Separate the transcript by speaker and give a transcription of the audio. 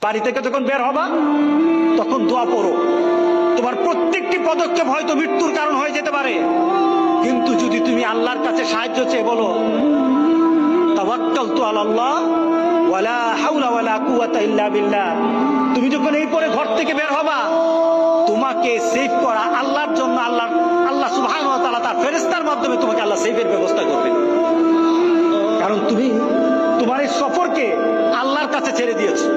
Speaker 1: বাড়ি থেকে যখন বের হবা তখন দোয়া পড়ো। তোমার প্রত্যেকটি পদক্ষেপ হয়তো মৃত্যুর কারণ হয়ে যেতে পারে, কিন্তু যদি তুমি আল্লাহর কাছে সাহায্য চেয়ে বলো তাওয়াক্কালতু আলাল্লাহ ওয়ালা হাওলা ওয়ালা কুওয়াতা ইল্লা বিল্লাহ, তুমি যখন এই পরে ঘর থেকে বের হবা, তোমাকে সেভ করা আল্লাহর জন্য আল্লাহ সুবহানাহু ওয়া তাআলা তার ফেরেশতার মাধ্যমে তোমাকে আল্লাহ সেভের ব্যবস্থা করবেন। কারণ তুমি তোমার এই সফরকে আল্লাহর কাছে ছেড়ে দিয়েছো।